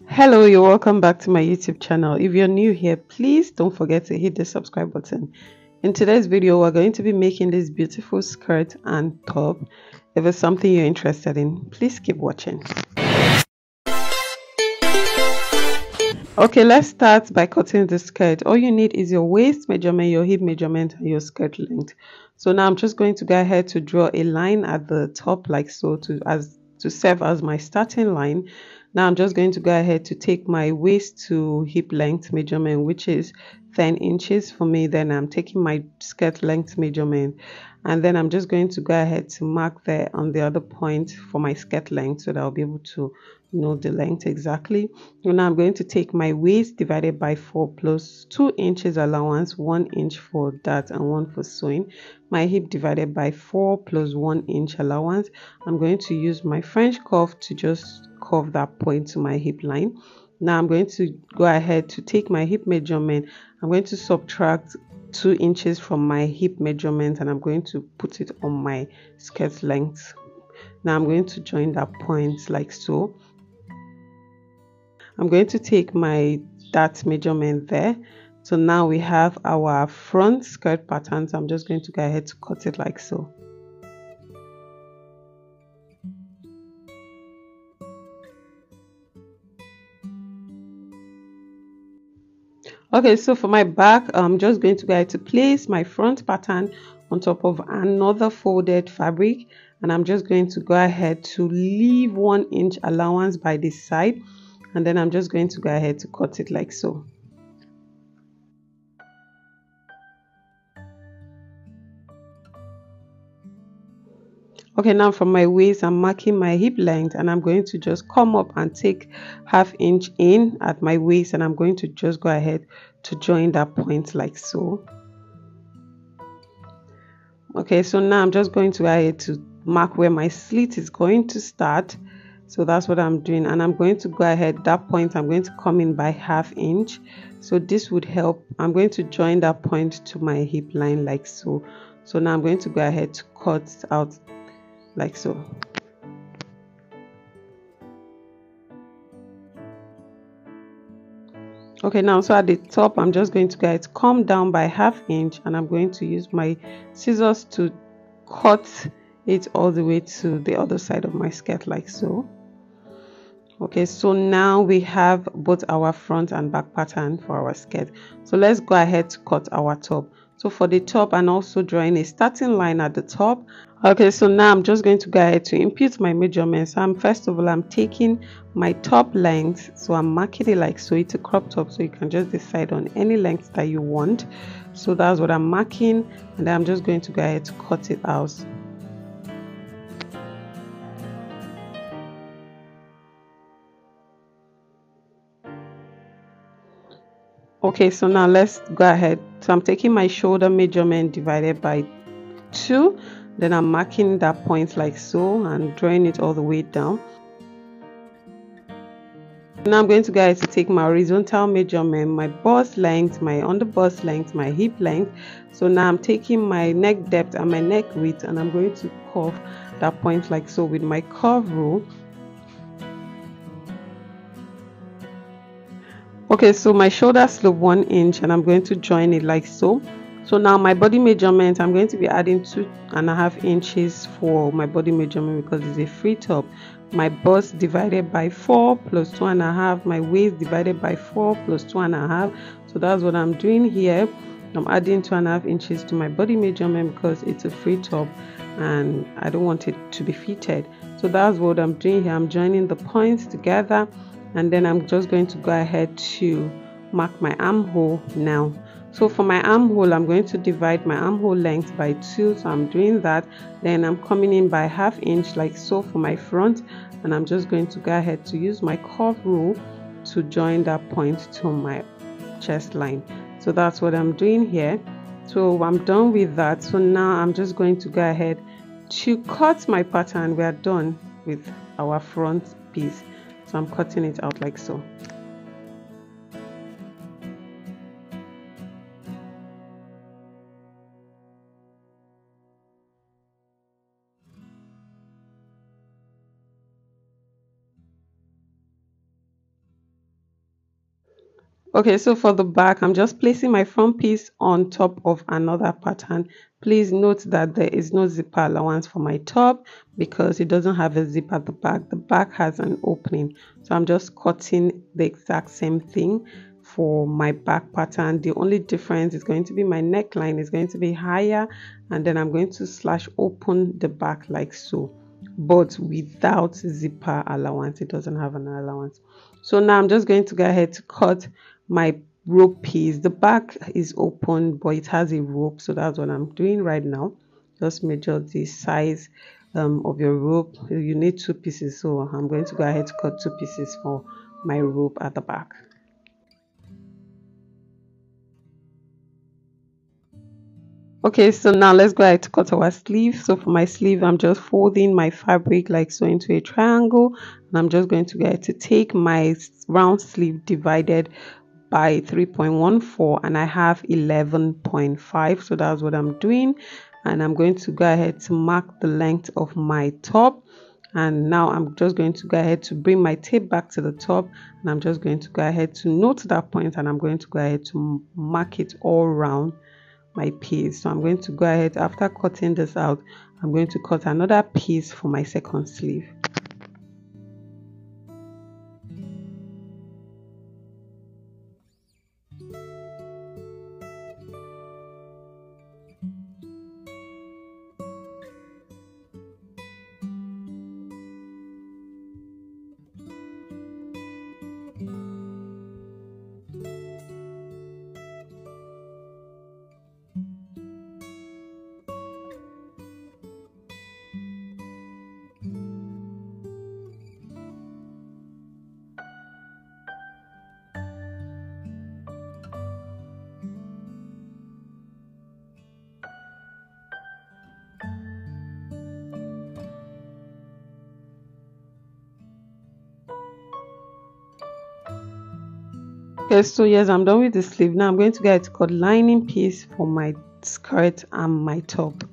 Hello, you're welcome back to my YouTube channel. If you're new here, please don't forget to hit the subscribe button. In today's video, we're going to be making this beautiful skirt and top. If it's something you're interested in, please keep watching. Okay, let's start by cutting the skirt. All you need is your waist measurement, your hip measurement, and your skirt length. So now I'm just going to go ahead to draw a line at the top like so to serve as my starting line. Now I'm just going to go ahead to take my waist to hip length measurement, which is 10 inches for me. Then I'm taking my skirt length measurement, and then I'm just going to go ahead to mark there on the other point for my skirt length so that I'll be able to know the length exactly. So now I'm going to take my waist divided by 4 plus 2 inches allowance, 1 inch for that and 1 for sewing. My hip divided by 4 plus 1 inch allowance. I'm going to use my French curve to just curve that point to my hip line. Now I'm going to go ahead to take my hip measurement. I'm going to subtract 2 inches from my hip measurement and I'm going to put it on my skirt length. Now I'm going to join that point like so. I'm going to take my that measurement there. So now we have our front skirt pattern. So I'm just going to go ahead to cut it like so. Okay, so for my back, I'm just going to go ahead to place my front pattern on top of another folded fabric, and I'm just going to go ahead to leave 1 inch allowance by this side, and then I'm just going to go ahead to cut it like so. Okay, now from my waist, I'm marking my hip length and I'm going to just come up and take ½ inch in at my waist, and I'm going to just go ahead to join that point like so. Okay, so now I'm just going to go ahead to mark where my slit is going to start. So that's what I'm doing, and I'm going to go ahead that point. I'm going to come in by ½ inch, so this would help. I'm going to join that point to my hip line like so. So now I'm going to go ahead to cut out like so. Okay, now so at the top I'm just going to go ahead to come down by ½ inch, and I'm going to use my scissors to cut it all the way to the other side of my skirt like so. Okay, so now we have both our front and back pattern for our skirt. So let's go ahead to cut our top. So for the top, and also drawing a starting line at the top. Okay, so now I'm just going to go ahead to input my measurements. First of all, I'm taking my top length, so I'm marking it like so. It's a crop top, so you can just decide on any length that you want. So that's what I'm marking, and then I'm just going to go ahead to cut it out. Okay, so now let's go ahead. So I'm taking my shoulder measurement divided by 2, then I'm marking that point like so and drawing it all the way down. Now I'm going to go ahead to take my horizontal measurement, my bust length, my under bust length, my hip length. So now I'm taking my neck depth and my neck width, and I'm going to curve that point like so with my curve rule. Okay, so my shoulder slope 1 inch, and I'm going to join it like so. So now my body measurement, I'm going to be adding 2.5 inches for my body measurement because it's a free top. My bust divided by 4 plus 2.5, my waist divided by 4 plus 2.5. So that's what I'm doing here. I'm adding 2.5 inches to my body measurement because it's a free top and I don't want it to be fitted. So that's what I'm doing here. I'm joining the points together, and then I'm just going to go ahead to mark my armhole now. So for my armhole, I'm going to divide my armhole length by 2, so I'm doing that. Then I'm coming in by ½ inch like so for my front, and I'm just going to go ahead to use my curve rule to join that point to my chest line. So that's what I'm doing here. So I'm done with that. So now I'm just going to go ahead to cut my pattern. We are done with our front piece, so I'm cutting it out like so. Okay, so for the back, I'm just placing my front piece on top of another pattern. Please note that there is no zipper allowance for my top because it doesn't have a zip at the back. The back has an opening. So I'm just cutting the exact same thing for my back pattern. The only difference is going to be my neckline is going to be higher, and then I'm going to slash open the back like so, but without zipper allowance. It doesn't have an allowance. So now I'm just going to go ahead to cut my rope piece. The back is open but it has a rope, so that's what I'm doing right now. Just measure the size of your rope. You need two pieces, so I'm going to go ahead to cut two pieces for my rope at the back. Okay, so now let's go ahead to cut our sleeve. So for my sleeve, I'm just folding my fabric like so into a triangle, and I'm just going to go ahead to take my round sleeve divided by 3.14, and I have 11.5, so that's what I'm doing. And I'm going to go ahead to mark the length of my top, and now I'm just going to go ahead to bring my tape back to the top, and I'm just going to go ahead to note that point, and I'm going to go ahead to mark it all around my piece. So I'm going to go ahead, after cutting this out, I'm going to cut another piece for my second sleeve. Okay, so yes, I'm done with the sleeve. Now I'm going to get a cut lining piece for my skirt and my top.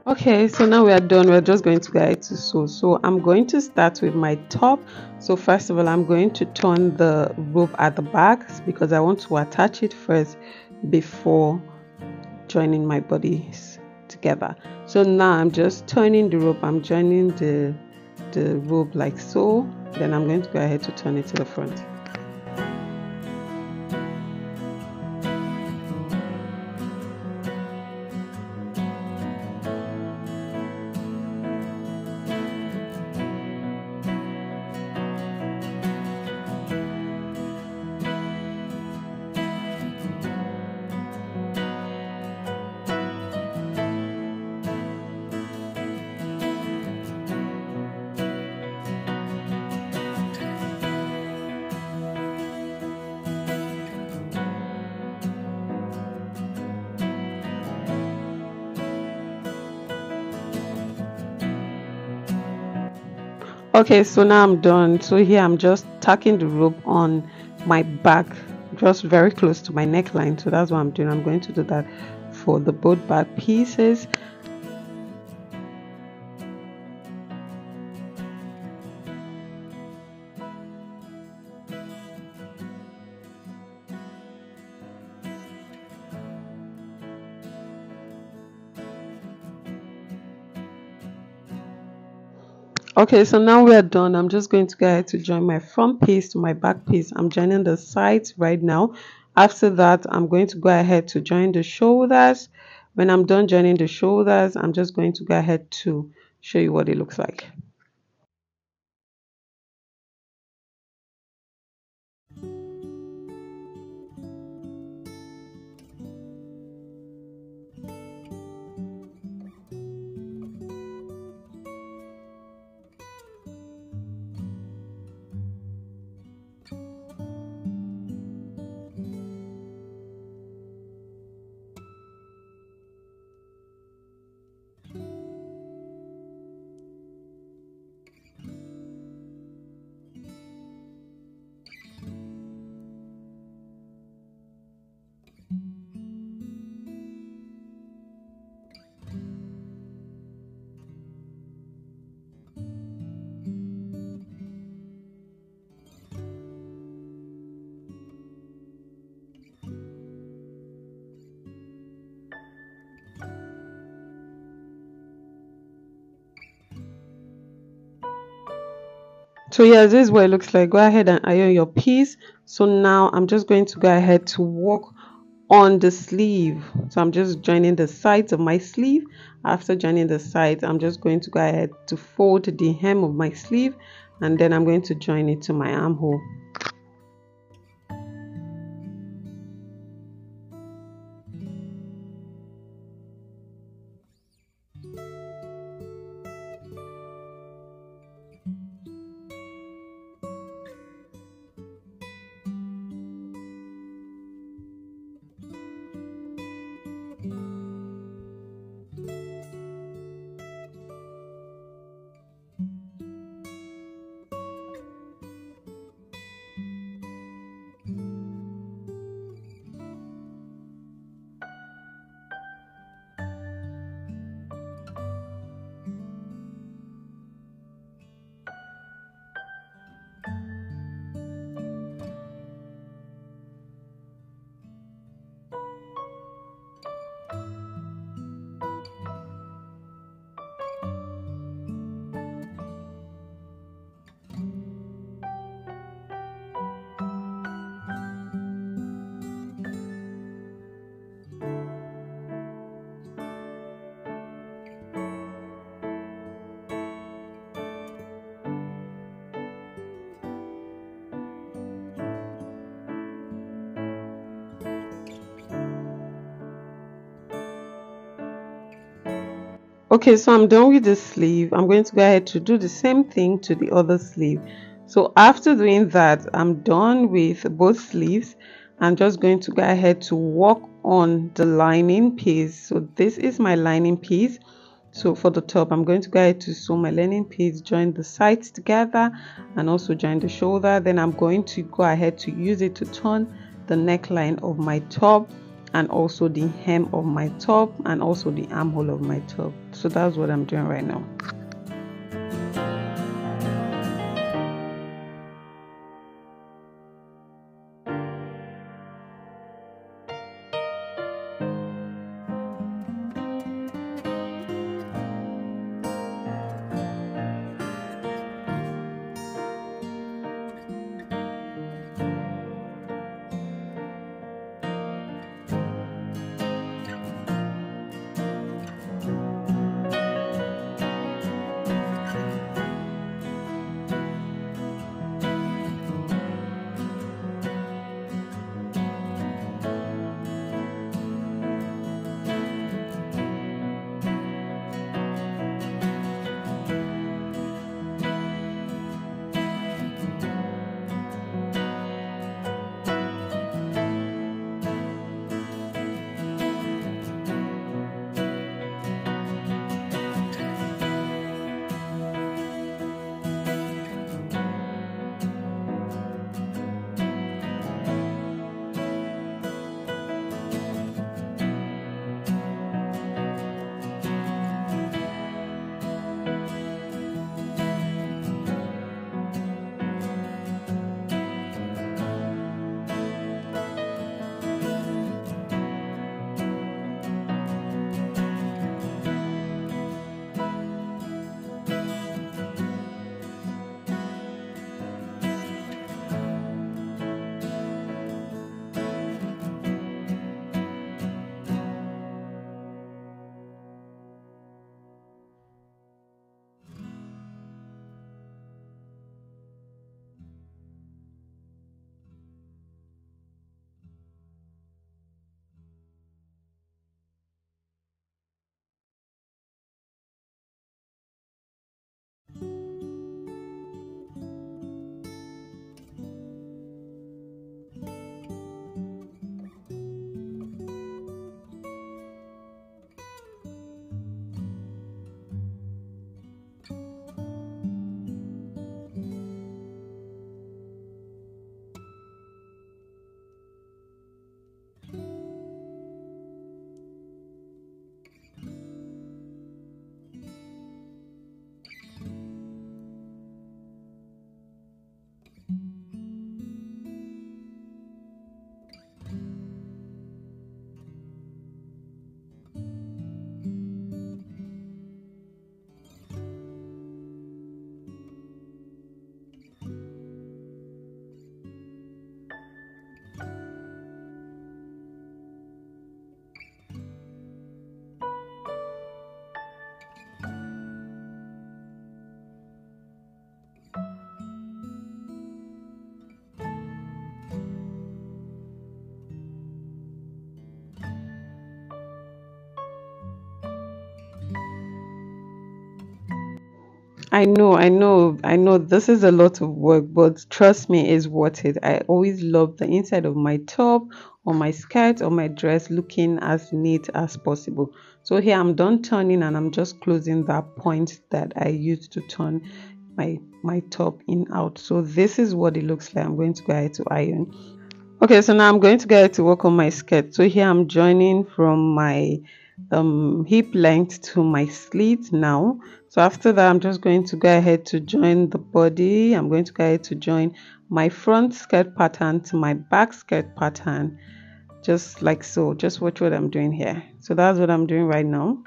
Okay, so now we are done. We're just going to go ahead to sew. So I'm going to start with my top. So first of all, I'm going to turn the rope at the back because I want to attach it first before joining my bodies together. So now I'm just turning the rope. I'm joining the rope like so. Then I'm going to go ahead to turn it to the front. Okay, so now I'm done. So here I'm just tacking the rope on my back, just very close to my neckline. So that's what I'm doing. I'm going to do that for the both back pieces. Okay, so now we are done. I'm just going to go ahead to join my front piece to my back piece. I'm joining the sides right now. After that, I'm going to go ahead to join the shoulders. When I'm done joining the shoulders, I'm just going to go ahead to show you what it looks like. So yeah, this is what it looks like. Go ahead and iron your piece. So now I'm just going to go ahead to work on the sleeve. So I'm just joining the sides of my sleeve. After joining the sides, I'm just going to go ahead to fold the hem of my sleeve, and then I'm going to join it to my armhole. Okay, so I'm done with the sleeve. I'm going to go ahead to do the same thing to the other sleeve. So after doing that, I'm done with both sleeves. I'm just going to go ahead to work on the lining piece. So this is my lining piece. So for the top, I'm going to go ahead to sew my lining piece, join the sides together, and also join the shoulder. Then I'm going to go ahead to use it to turn the neckline of my top, and also the hem of my top, and also the armhole of my top. So that's what I'm doing right now. I know this is a lot of work, but trust me, it's worth it. I always love the inside of my top or my skirt or my dress looking as neat as possible. So here I'm done turning and I'm just closing that point that I used to turn my top in out. So this is what it looks like. I'm going to go ahead to iron. Okay, so now I'm going to get to work on my skirt. So here I'm joining from my hip length to my slit now. So after that, I'm just going to go ahead to join the body. I'm going to go ahead to join my front skirt pattern to my back skirt pattern, just like so. Just watch what I'm doing here. So that's what I'm doing right now.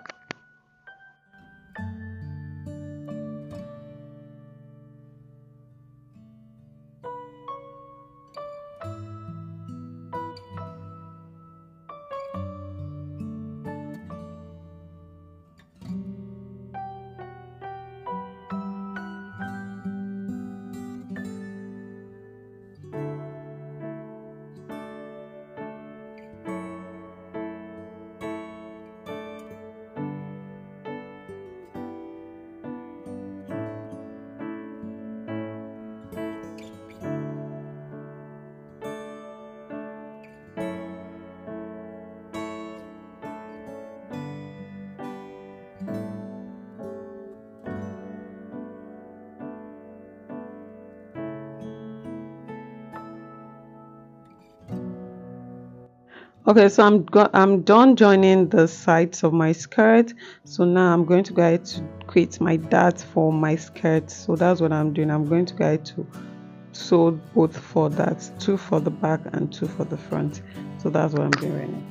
Okay, so I'm done joining the sides of my skirt. So now I'm going to go ahead to create my dart for my skirt. So that's what I'm doing. I'm going to go ahead to sew both for that, two for the back and two for the front. So that's what I'm doing right now.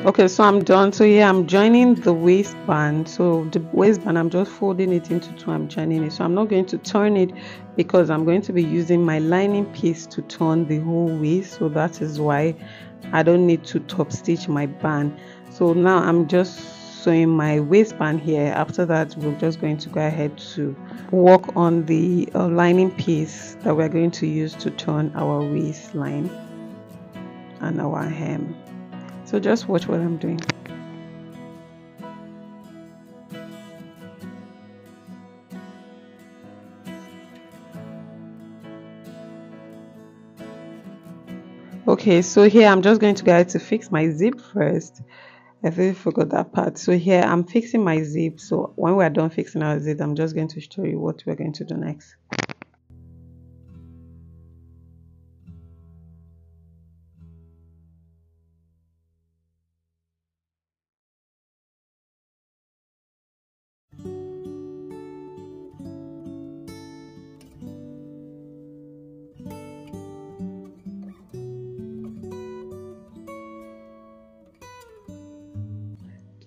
Okay, so I'm done. So yeah, I'm joining the waistband. So the waistband, I'm just folding it into two. I'm joining it. So I'm not going to turn it because I'm going to be using my lining piece to turn the whole waist. So that is why I don't need to top stitch my band. So now I'm just sewing my waistband here. After that, we're just going to go ahead to work on the lining piece that we're going to use to turn our waistline and our hem. So just watch what I'm doing. Okay, so here I'm just going to go ahead to fix my zip first. I really forgot that part. So here I'm fixing my zip. So when we're done fixing our zip, I'm just going to show you what we're going to do next.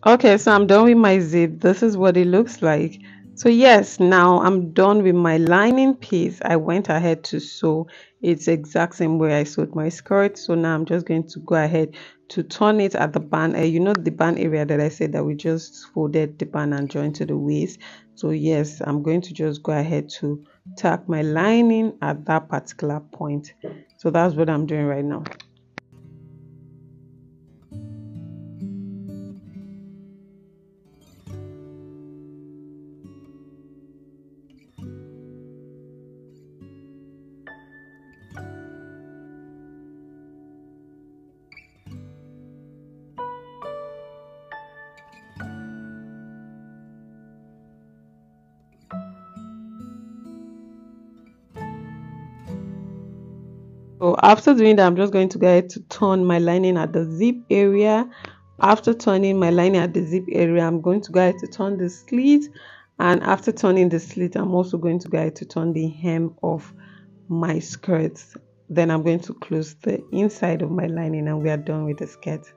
Okay, so I'm done with my zip. This is what it looks like. So yes, now I'm done with my lining piece. I went ahead to sew its exact same way I sewed my skirt. So now I'm just going to go ahead to turn it at the band. You know the band area that I said that we just folded the band and joined to the waist. So yes, I'm going to just go ahead to tack my lining at that particular point. So that's what I'm doing right now. So after doing that, I'm just going to go ahead to turn my lining at the zip area. After turning my lining at the zip area, I'm going to go ahead to turn the slit, and after turning the slit, I'm also going to go ahead to turn the hem of my skirts. Then I'm going to close the inside of my lining, and we are done with the skirt.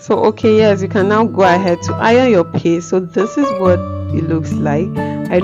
So okay, yes, you can now go ahead to iron your piece. So this is what it looks like. I